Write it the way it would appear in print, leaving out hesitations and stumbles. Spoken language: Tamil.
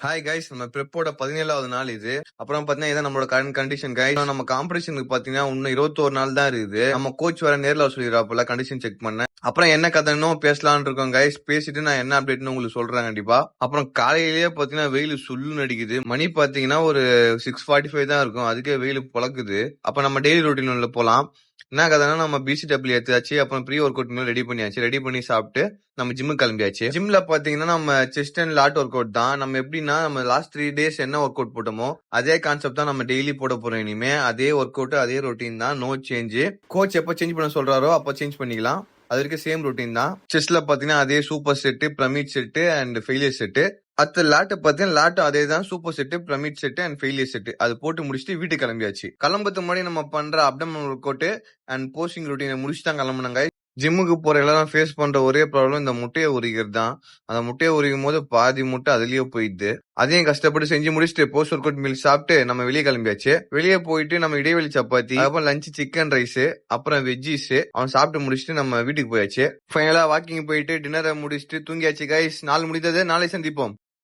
ஹாய் கைஸ், நம்ம பிரெப்போட 17வது நாள் இது. அப்புறம் பாத்தீங்கன்னா இதான் நம்மளோட கரண்ட் கண்டிஷன் கைஸ். நம்ம காம்படிஷனுக்கு பாத்தீங்கன்னா இன்னும் 21 நாள் தான் இருக்குது. நம்ம கோச் வர நேர்ல சொல்லிடுறாப்புல கண்டிஷன் செக் பண்ண. அப்புறம் என்ன கதைன்னு பேசலாம்னு இருக்கோம் கைஸ். பேசிட்டு நான் என்ன அப்டேட்னு உங்களுக்கு சொல்றேன் கண்டிப்பா. அப்புறம் காலையிலேயே பாத்தீங்கன்னா வெயில் சுல்லுன்னு அடிக்குது. மணி பாத்தீங்கன்னா ஒரு 6:45 தான் இருக்கும். அதுக்கே வெயில் பொழக்குது. அப்ப நம்ம டெய்லி ரொட்டீன் உள்ள போலாம். என்ன கதைன்னா நம்ம பிசிடபிள்யூ எடுத்தாச்சு. அப்புறம் ப்ரீ ஒர்க் அவுட் ரெடி பண்ணியாச்சு. ரெடி பண்ணி சாப்பிட்டு நம்ம ஜிம்முக்கு கிளம்பியாச்சு. ஜிம்ல பாத்தீங்கன்னா நம்ம chest and lot work out தான். நம்ம எப்படின்னா நம்ம லாஸ்ட் 3 days என்ன ஒர்க் அவுட் போட்டோமோ அதே கான்செப்ட் தான் நம்ம டெய்லி போட போறோம். இனிமே அதே ஒர்க் அவுட் அதே ரொட்டீன் தான், நோ சேஞ்ச். கோச் எப்ப சேஞ்ச் பண்ண சொல்றாரோ அப்ப சேஞ்ச் பண்ணிக்கலாம். அது வரைக்கும் சேம் ரொட்டீன் தான். செஸ்ல பாத்தீங்கன்னா அதே super set, pyramid set and failure set. அடுத்த லாட்டு பாத்தீங்கன்னா லாட்டும் அதே தான், super set, pyramid set and failure set. அது போட்டு முடிச்சுட்டு வீட்டுக்கு கிளம்பியாச்சு. கிளம்புறதுக்கு முன்னாடி நம்ம பண்ற abdomen work out and posting ரொட்டீனை முடிச்சு தான் கிளம்புனாங்க. ஜிம்முக்கு போற எல்லாரும் ஃபேஸ் பண்ற ஒரே ப்ராப்ளம் இந்த முட்டையை உரிக்கிறது தான். அந்த முட்டையை உரிக்கும் போது பாதி முட்டை அதுலயே போயிடுது. அதையும் கஷ்டப்பட்டு செஞ்சு முடிச்சுட்டு போஸ்ட் ஒர்க் அவுட் மீல் சாப்பிட்டு நம்ம வெளியே கிளம்பியாச்சு. வெளியே போயிட்டு நம்ம இடைவெளி சப்பாத்தி, அப்புறம் லஞ்ச் சிக்கன் ரைஸ், அப்புறம் வெஜ்ஜிஸ் அவன் சாப்பிட்டு முடிச்சுட்டு நம்ம வீட்டுக்கு போயாச்சு. ஃபைனலா வாக்கிங் போயிட்டு டின்னரை முடிச்சுட்டு தூங்கியாச்சு கைஸ். நாள் முடிந்தது, நாளை சந்திப்போம்.